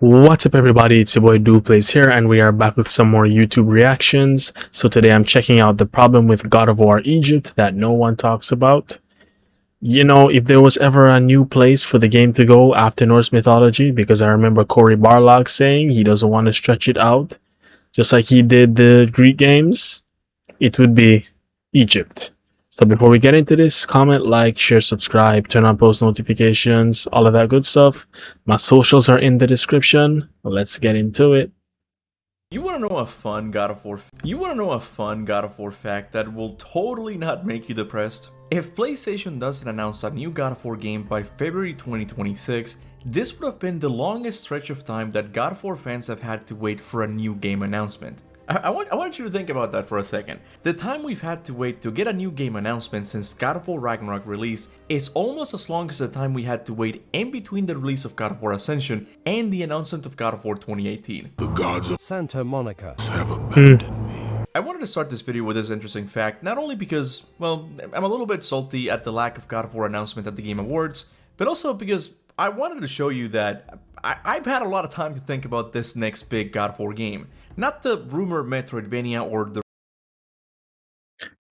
What's up everybody, it's your boy DoPlays here and we are back with some more YouTube reactions. So today I'm checking out the problem with God of War Egypt that no one talks about. You know, if there was ever a new place for the game to go after Norse mythology, because I remember Cory Barlog saying he doesn't want to stretch it out, just like he did the Greek games, it would be Egypt. So before we get into this, comment, like, share, subscribe, turn on post notifications, all of that good stuff. My socials are in the description. Let's get into it. You want to know a fun God of War fact that will totally not make you depressed? If PlayStation doesn't announce a new God of War game by February 2026, this would have been the longest stretch of time that God of War fans have had to wait for a new game announcement. I want you to think about that for a second. The time we've had to wait to get a new game announcement since God of War Ragnarok release is almost as long as the time we had to wait in between the release of God of War Ascension and the announcement of God of War 2018. The gods of Santa Monica have abandoned me. I wanted to start this video with this interesting fact, not only because, well, I'm a little bit salty at the lack of God of War announcement at the Game Awards, but also because I wanted to show you that I've had a lot of time to think about this next big God of War game. Not the rumored Metroidvania or the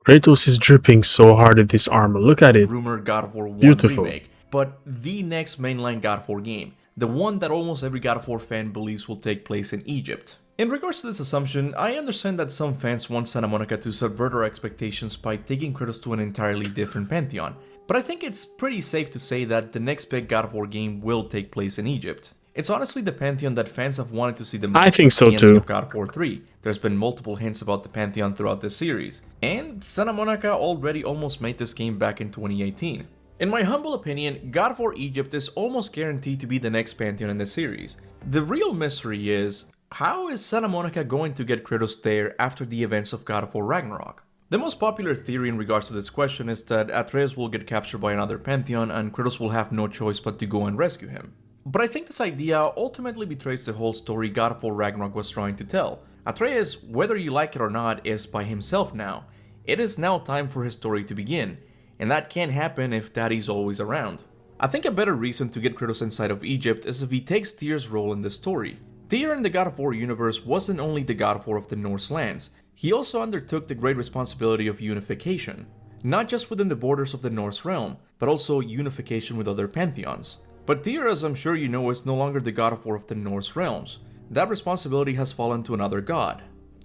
Kratos is dripping so hard at this armor. Look at it. rumored God of War 1 Beautiful. remake, but the next mainline God of War game. The one that almost every God of War fan believes will take place in Egypt. In regards to this assumption, I understand that some fans want Santa Monica to subvert our expectations by taking Kratos to an entirely different pantheon, but I think it's pretty safe to say that the next big God of War game will take place in Egypt. It's honestly the pantheon that fans have wanted to see the most. I think so since the ending too. of God of War 3. There's been multiple hints about the pantheon throughout this series, and Santa Monica already almost made this game back in 2018. In my humble opinion, God of War Egypt is almost guaranteed to be the next pantheon in the series. The real mystery is, how is Santa Monica going to get Kratos there after the events of God of War Ragnarok? The most popular theory in regards to this question is that Atreus will get captured by another pantheon and Kratos will have no choice but to go and rescue him. But I think this idea ultimately betrays the whole story God of War Ragnarok was trying to tell. Atreus, whether you like it or not, is by himself now. It is now time for his story to begin, and that can't happen if Daddy's always around. I think a better reason to get Kratos inside of Egypt is if he takes Tyr's role in the story. Tyr in the God of War universe wasn't only the God of War of the Norse lands, he also undertook the great responsibility of unification. Not just within the borders of the Norse realm, but also unification with other pantheons. But Tyr, as I'm sure you know, is no longer the God of War of the Norse realms. That responsibility has fallen to another god,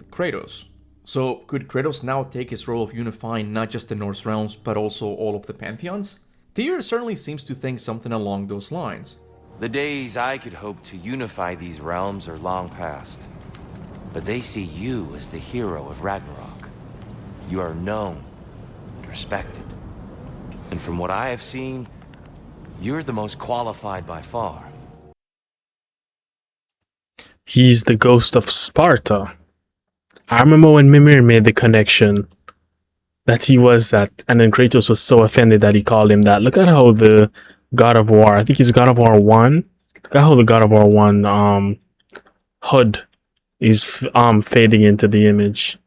Kratos. So could Kratos now take his role of unifying not just the Norse realms, but also all of the pantheons? Tyr certainly seems to think something along those lines. The days I could hope to unify these realms are long past. But they see you as the hero of Ragnarok. You are known and respected. And from what I have seen, you're the most qualified by far. He's the ghost of Sparta. I remember when Mimir made the connection that he was that, and then Kratos was so offended that he called him that. Look at how the God of War, I think it's God of War 1. Look at how the God of War 1 HUD is fading into the image.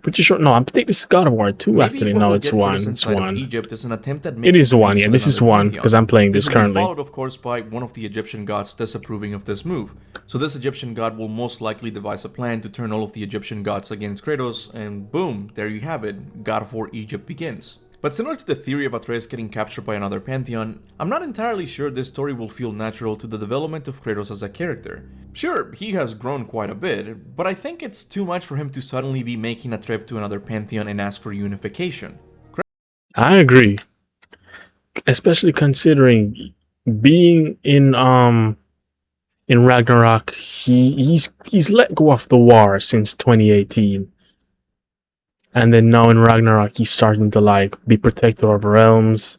Pretty sure. No, I think this is God of War 2 Maybe actually. what No, will it's get 1. Kratos It's inside of 1. Egypt is an attempt at It making is 1, peace yeah. with This is another 1 pantheon. because I'm playing this This will be currently. followed, of course, by one of the Egyptian gods disapproving of this move. So this Egyptian god will most likely devise a plan to turn all of the Egyptian gods against Kratos, and boom, there you have it, God of War Egypt begins. But similar to the theory of Atreus getting captured by another pantheon, I'm not entirely sure this story will feel natural to the development of Kratos as a character. Sure, he has grown quite a bit, but I think it's too much for him to suddenly be making a trip to another pantheon and ask for unification. I agree. Especially considering being in Ragnarok, he's let go of the war since 2018. And then now in Ragnarok, he's starting to like be protector of realms.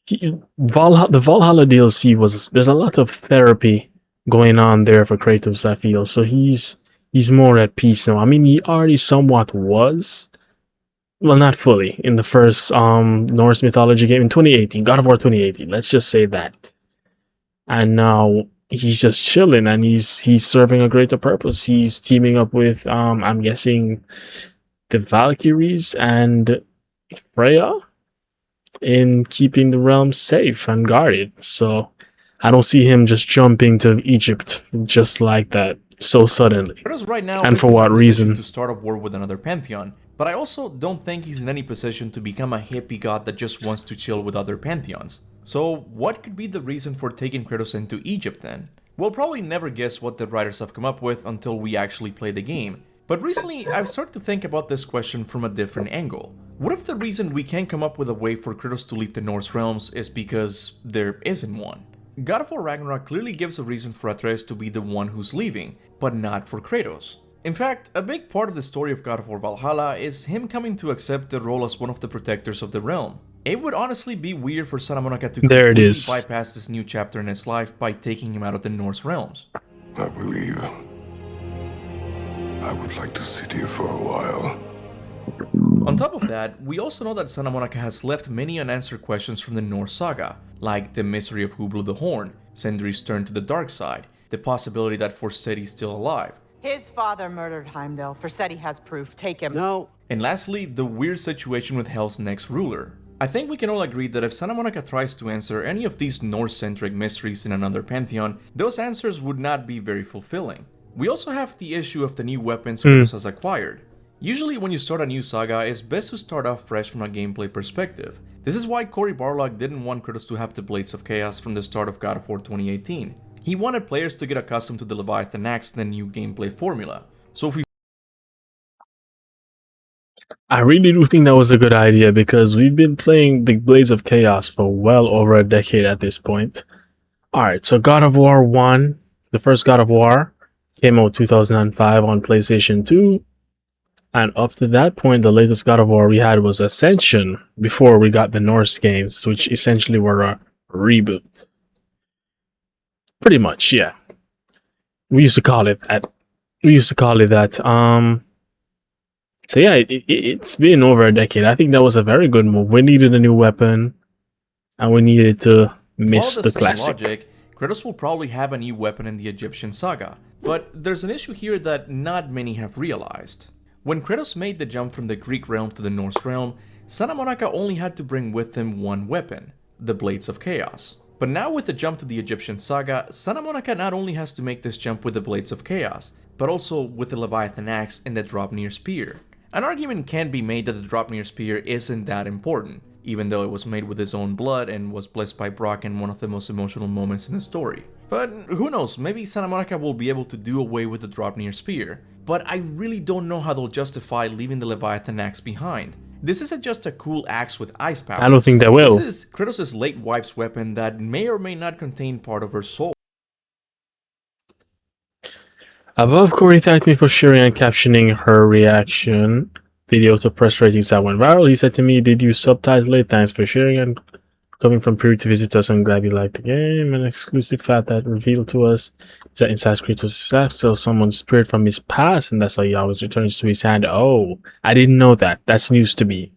The Valhalla DLC there's a lot of therapy going on there for Kratos, I feel. So he's more at peace now. I mean, he already somewhat was, well, not fully in the first Norse mythology game in 2018, God of War 2018. Let's just say that. And now he's just chilling, and he's serving a greater purpose. He's teaming up with I'm guessing the Valkyries and Freya in keeping the realm safe and guarded. So I don't see him just jumping to Egypt just like that so suddenly. Kratos right now And is for in a what position reason? to start a war with another pantheon, but I also don't think he's in any position to become a hippie god that just wants to chill with other pantheons. So what could be the reason for taking Kratos into Egypt then? We'll probably never guess what the writers have come up with until we actually play the game. But recently, I've started to think about this question from a different angle. What if the reason we can't come up with a way for Kratos to leave the Norse realms is because there isn't one? God of War Ragnarok clearly gives a reason for Atreus to be the one who's leaving, but not for Kratos. In fact, a big part of the story of God of War Valhalla is him coming to accept the role as one of the protectors of the realm. It would honestly be weird for Santa Monica to There it completely is. bypass this new chapter in his life by taking him out of the Norse realms. I believe I would like to sit here for a while. On top of that, we also know that Santa Monica has left many unanswered questions from the Norse saga, like the mystery of who blew the horn, Sindri's turn to the dark side, the possibility that Forseti is still alive, His father murdered Heimdall. Forseti has proof. Take him. No. and lastly, the weird situation with Hell's next ruler. I think we can all agree that if Santa Monica tries to answer any of these Norse-centric mysteries in another pantheon, those answers would not be very fulfilling. We also have the issue of the new weapons Kratos has acquired. Usually when you start a new saga, it's best to start off fresh from a gameplay perspective. This is why Cory Barlog didn't want Kratos to have the Blades of Chaos from the start of God of War 2018. He wanted players to get accustomed to the Leviathan Axe and the new gameplay formula. So if we I really do think that was a good idea because we've been playing the Blades of Chaos for well over a decade at this point. Alright, so God of War 1, the first God of War, came out 2005 on PlayStation 2. And up to that point, the latest God of War we had was Ascension before we got the Norse games, which essentially were a reboot. Pretty much, yeah. We used to call it that. So yeah, it's been over a decade. I think that was a very good move. We needed a new weapon, and we needed to miss follow the same classic. logic, Kratos will probably have a new weapon in the Egyptian saga. But there's an issue here that not many have realized. When Kratos made the jump from the Greek realm to the Norse realm, Santa Monica only had to bring with him one weapon, the Blades of Chaos. But now with the jump to the Egyptian saga, Santa Monica not only has to make this jump with the Blades of Chaos, but also with the Leviathan Axe and the Draupnir Spear. An argument can be made that the Draupnir Spear isn't that important, even though it was made with his own blood and was blessed by Brock in one of the most emotional moments in the story. But who knows, maybe Santa Monica will be able to do away with the Draupnir Spear. But I really don't know how they'll justify leaving the Leviathan Axe behind. This isn't just a cool axe with ice powers. I don't think they will. This is Kratos' late wife's weapon that may or may not contain part of her soul. Above, Corey thanked me for sharing and captioning her reaction video to press ratings that went viral. He said to me, "Did you subtitle it? Thanks for sharing and coming from Peru to visit us. I'm glad you liked the game. An exclusive fact that revealed to us is that inside Kratos' axe still someone's spirit from his past, and that's why he always returns to his hand." Oh, I didn't know that. That's news to me.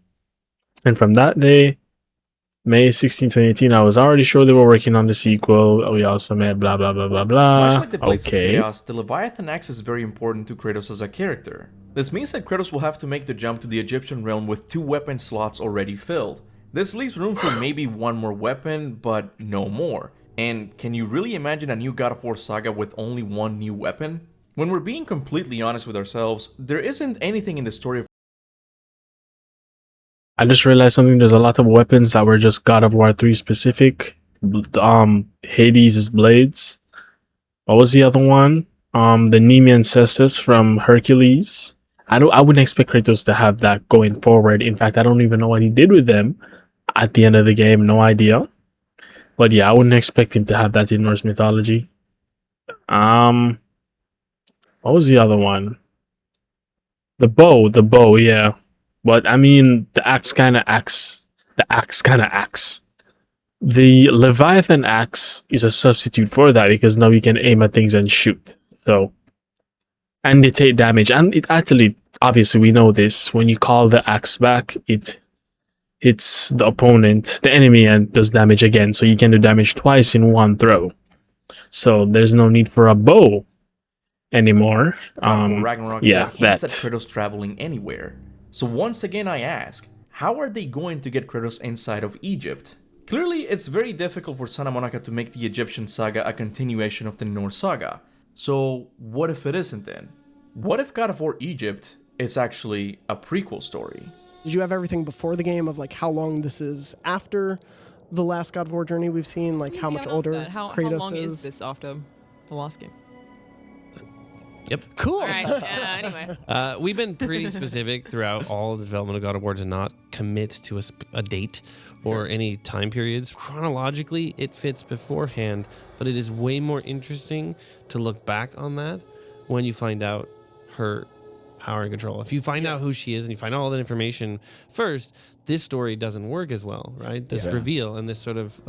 And from that day, May 16, 2018, I was already sure they were working on the sequel. We also met blah blah blah blah blah. Much like the Blades of Okay. Chaos, the Leviathan Axe is very important to Kratos as a character. This means that Kratos will have to make the jump to the Egyptian realm with 2 weapon slots already filled. This leaves room for maybe one more weapon, but no more. And can you really imagine a new God of War saga with only one new weapon? When we're being completely honest with ourselves, there isn't anything in the story of I just realized something. There's a lot of weapons that were just God of War 3 specific. Hades' blades. What was the other one? The Nemean cestus from Hercules. I wouldn't expect Kratos to have that going forward. In fact, I don't even know what he did with them at the end of the game. No idea. But yeah, I wouldn't expect him to have that in Norse mythology. What was the other one? The bow, yeah. But I mean, the axe kind of axe. The Leviathan axe is a substitute for that because now you can aim at things and shoot. So, and they take damage. And it actually, obviously, we know this. When you call the axe back, it hits the opponent, the enemy, and does damage again. So you can do damage twice in one throw. So there's no need for a bow anymore. God of War Ragnarok yeah, that hints that. at Kratos traveling anywhere. So once again I ask, how are they going to get Kratos inside of Egypt? Clearly, it's very difficult for Santa Monica to make the Egyptian saga a continuation of the Norse saga. So, what if it isn't then? What if God of War Egypt is actually a prequel story? Did you have everything before the game of like how long this is after the last God of War journey we've seen? Like how much older How Kratos long is this after the last game? Yep. Cool. All right. Anyway. We've been pretty specific throughout all the development of God of War to not commit to a date or any time periods. Chronologically, it fits beforehand, but it is way more interesting to look back on that when you find out her power and control. If you find out who she is and you find out all that information first, this story doesn't work as well, right? This reveal and this sort of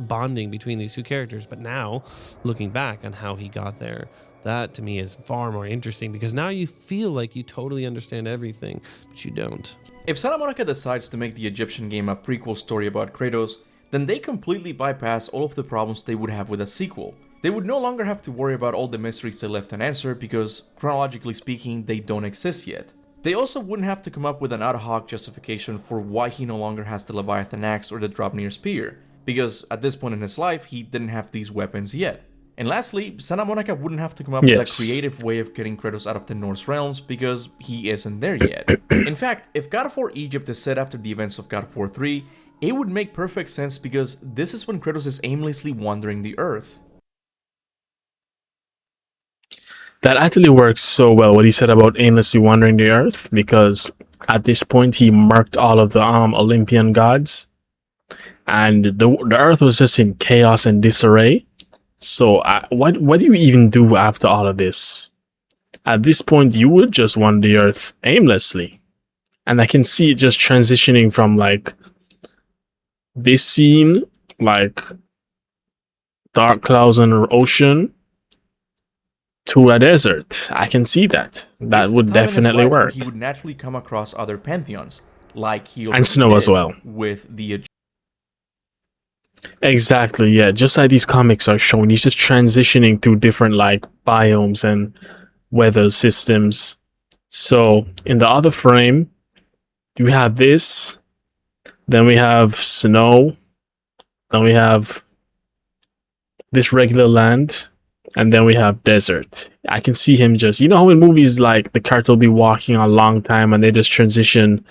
bonding between these two characters. But now, looking back on how he got there, that to me is far more interesting because now you feel like you totally understand everything, but you don't. If Santa Monica decides to make the Egyptian game a prequel story about Kratos, then they completely bypass all of the problems they would have with a sequel. They would no longer have to worry about all the mysteries they left unanswered because, chronologically speaking, they don't exist yet. They also wouldn't have to come up with an ad hoc justification for why he no longer has the Leviathan Axe or the Draupnir Spear, because at this point in his life, he didn't have these weapons yet. And lastly, Santa Monica wouldn't have to come up with a creative way of getting Kratos out of the Norse realms because he isn't there yet. In fact, if God of War Egypt is set after the events of God of War 3, it would make perfect sense because this is when Kratos is aimlessly wandering the earth. That actually works so well what he said about aimlessly wandering the earth, because at this point he marked all of the Olympian gods, and the earth was just in chaos and disarray. So what do you even do after all of this? At this point, you would just wander the earth aimlessly. And I can see it just transitioning from like this scene, like dark clouds on an ocean, to a desert. I can see that. That would definitely work. He would naturally come across other pantheons, like he and snow as well with the Exactly, yeah. Just like these comics are showing, he's just transitioning through different like biomes and weather systems. So in the other frame, you have this, then we have snow, then we have this regular land, and then we have desert. I can see him just, you know how in movies like the character will be walking a long time and they just transition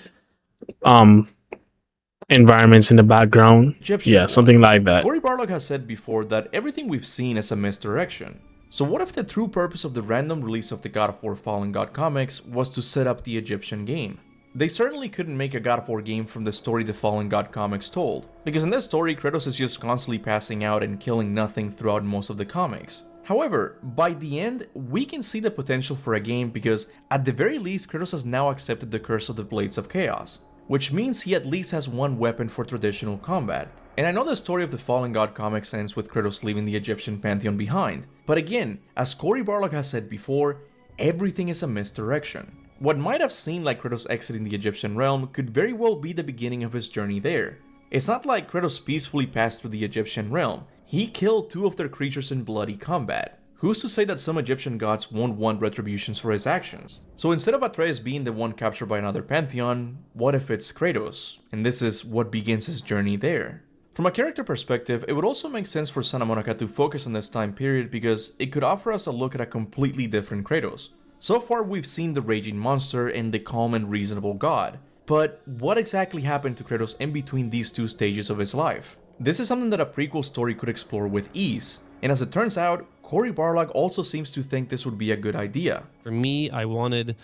environments in the background. Yeah, something like that. Cory Barlog has said before that everything we've seen is a misdirection. So what if the true purpose of the random release of the God of War Fallen God comics was to set up the Egyptian game? They certainly couldn't make a God of War game from the story the Fallen God comics told, because in this story Kratos is just constantly passing out and killing nothing throughout most of the comics. However, by the end, we can see the potential for a game because at the very least Kratos has now accepted the curse of the Blades of Chaos, which means he at least has one weapon for traditional combat. And I know the story of the Fallen God comics ends with Kratos leaving the Egyptian pantheon behind, but again, as Cory Barlog has said before, everything is a misdirection. What might have seemed like Kratos exiting the Egyptian realm could very well be the beginning of his journey there. It's not like Kratos peacefully passed through the Egyptian realm, he killed two of their creatures in bloody combat. Who's to say that some Egyptian gods won't want retributions for his actions? So instead of Atreus being the one captured by another pantheon, what if it's Kratos? And this is what begins his journey there. From a character perspective, it would also make sense for Santa Monica to focus on this time period because it could offer us a look at a completely different Kratos. So far we've seen the raging monster and the calm and reasonable god, but what exactly happened to Kratos in between these two stages of his life? This is something that a prequel story could explore with ease, and as it turns out, Cory Barlog also seems to think this would be a good idea. For me, I wanted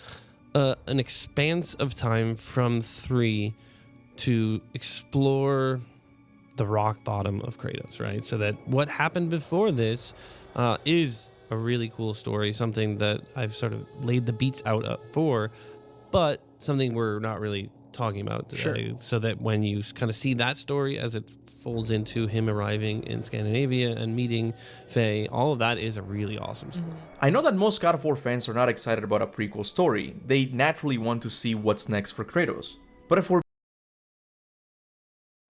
an expanse of time from 3 to explore the rock bottom of Kratos, right? So that what happened before this is a really cool story, something that I've sort of laid the beats out for, but something we're not really talking about today. Sure. So that when you kind of see that story as it folds into him arriving in Scandinavia and meeting Faye, all of that is a really awesome story. I know that most God of War fans are not excited about a prequel story. They naturally want to see what's next for Kratos. But if we're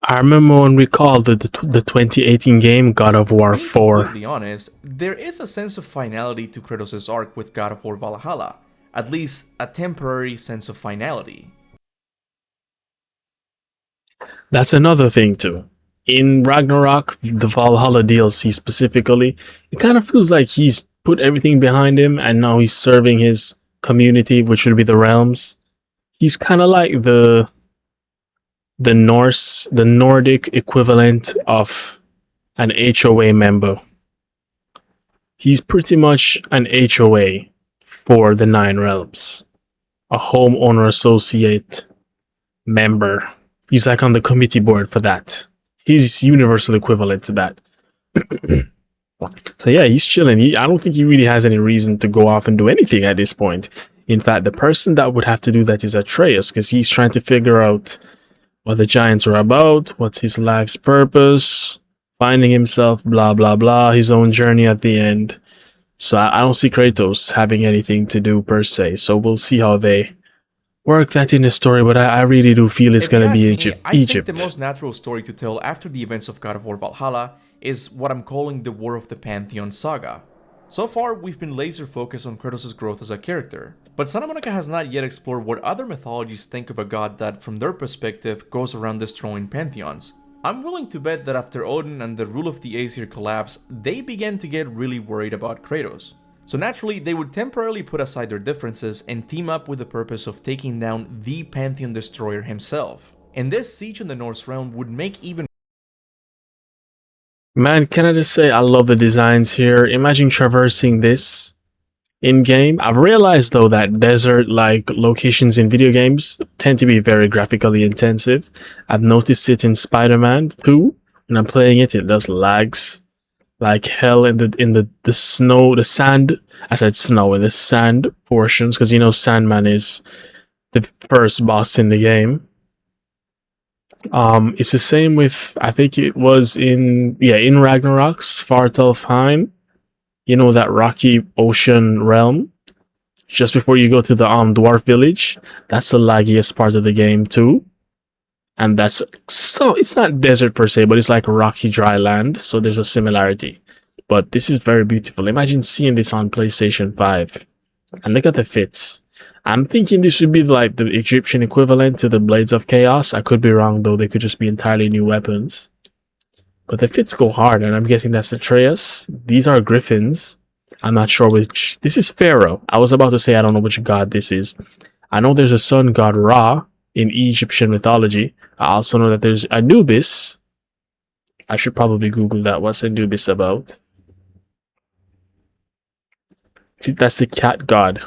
I remember when we called the 2018 game God of War 4. To be honest, there is a sense of finality to Kratos' arc with God of War Valhalla. At least a temporary sense of finality. That's another thing too. in Ragnarok, the Valhalla DLC specifically, it kind of feels like he's put everything behind him and now he's serving his community, which would be the realms. He's kind of like the Nordic equivalent of an HOA member. He's pretty much an HOA for the Nine Realms, a homeowner associate member. He's like on the committee board for that. He's universal equivalent to that. So yeah, he's chilling. I don't think he really has any reason to go off and do anything at this point. In fact, the person that would have to do that is Atreus, because he's trying to figure out what the giants are about, what's his life's purpose, finding himself, blah blah blah, his own journey at the end. So I don't see Kratos having anything to do per se. So we'll see how they work that in the story, but I really do feel it's going to be Egypt. I think the most natural story to tell after the events of God of War Valhalla is what I'm calling the War of the Pantheon saga. So far, we've been laser focused on Kratos' growth as a character, but Santa Monica has not yet explored what other mythologies think of a god that, from their perspective, goes around destroying pantheons. I'm willing to bet that after Odin and the rule of the Aesir collapsed, they began to get really worried about Kratos. So naturally, they would temporarily put aside their differences and team up with the purpose of taking down the Pantheon Destroyer himself. And this siege on the Norse realm would make even... Man, can I just say I love the designs here. Imagine traversing this in-game. I've realized though that desert-like locations in video games tend to be very graphically intensive. I've noticed it in Spider-Man 2. When I'm playing it, it does lags like hell in the snow, the sand. I said snow, in the sand portions, because you know Sandman is the first boss in the game. It's the same with, I think it was in Ragnarok's Svartalfheim. You know, that rocky ocean realm just before you go to the dwarf village. That's the laggiest part of the game too. And that's, so it's not desert per se, but it's like rocky dry land, so there's a similarity. But this is very beautiful. Imagine seeing this on PlayStation 5. And look at the fits. I'm thinking this should be like the Egyptian equivalent to the Blades of Chaos. I could be wrong though, they could just be entirely new weapons. But the fits go hard, and I'm guessing that's Atreus. These are griffins. I'm not sure which. This is Pharaoh. I was about to say I don't know which god this is. I know there's a sun god Ra in Egyptian mythology. I also know that there's Anubis. I should probably Google that. What's Anubis about? That's the cat god.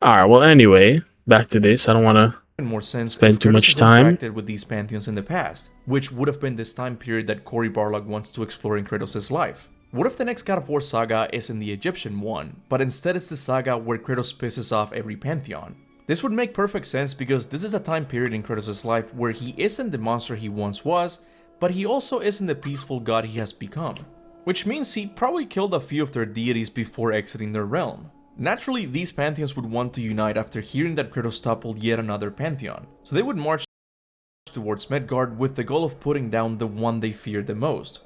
Alright, well anyway, back to this. I don't want to more sense spend too much time with these pantheons in the past, which would have been this time period that Cory Barlog wants to explore in Kratos' life. What if the next God of War saga isn't the Egyptian one, but instead it's the saga where Kratos pisses off every pantheon? This would make perfect sense because this is a time period in Kratos' life where he isn't the monster he once was, but he also isn't the peaceful god he has become. Which means he probably killed a few of their deities before exiting their realm. Naturally, these pantheons would want to unite after hearing that Kratos toppled yet another pantheon, so they would march towards Midgard with the goal of putting down the one they feared the most.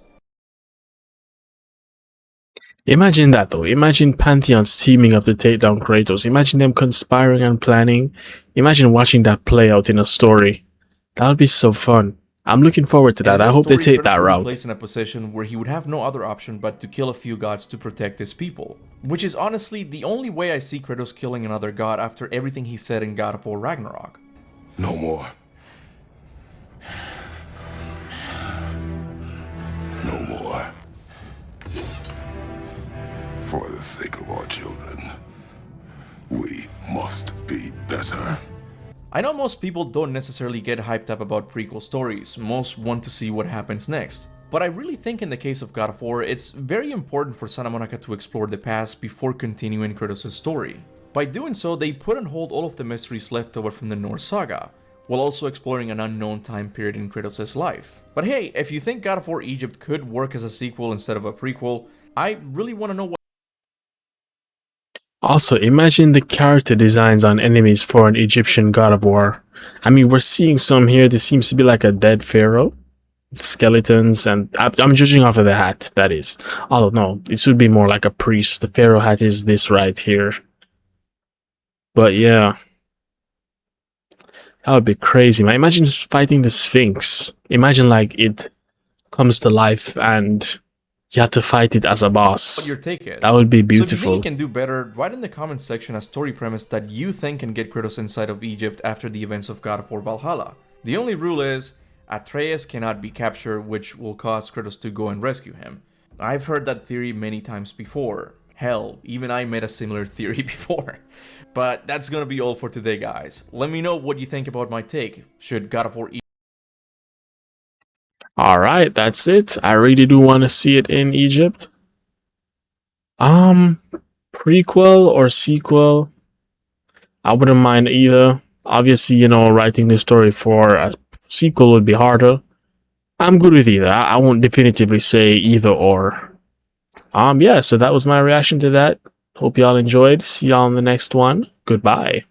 Imagine that though. Imagine pantheons teaming up to take down Kratos. Imagine them conspiring and planning. Imagine watching that play out in a story. That would be so fun. I'm looking forward to that. I hope they take that route. Placed in a position where he would have no other option but to kill a few gods to protect his people. Which is honestly the only way I see Kratos killing another god after everything he said in God of War Ragnarok. No more. No more. For the sake of our children, we must be better. I know most people don't necessarily get hyped up about prequel stories, most want to see what happens next. But I really think in the case of God of War, it's very important for Santa Monica to explore the past before continuing Kratos' story. By doing so, they put on hold all of the mysteries left over from the Norse saga, while also exploring an unknown time period in Kratos' life. But hey, if you think God of War Egypt could work as a sequel instead of a prequel, I really want to know what. Also, imagine the character designs on enemies for an Egyptian God of War. I mean, we're seeing some here. This seems to be like a dead pharaoh. Skeletons, and I'm judging off of the hat, that is. Oh no, it should be more like a priest. The pharaoh hat is this right here. But yeah. That would be crazy, man. Imagine just fighting the Sphinx Imagine like it comes to life and you have to fight it as a What boss. your take is. That would be So if you think beautiful. you can do better, write in the comments section a story premise that you think can get Kratos inside of Egypt after the events of God of War Valhalla. The only rule is, Atreus cannot be captured, which will cause Kratos to go and rescue him. I've heard that theory many times before. Hell, even I made a similar theory before. But that's gonna be all for today, guys. Let me know what you think about my take. Should God of War Alright, that's it. I really do want to see it in Egypt. Prequel or sequel? I wouldn't mind either. Obviously, you know, writing the story for a sequel would be harder. I'm good with either. I won't definitively say either or. Yeah, so that was my reaction to that. Hope y'all enjoyed. See y'all in the next one. Goodbye.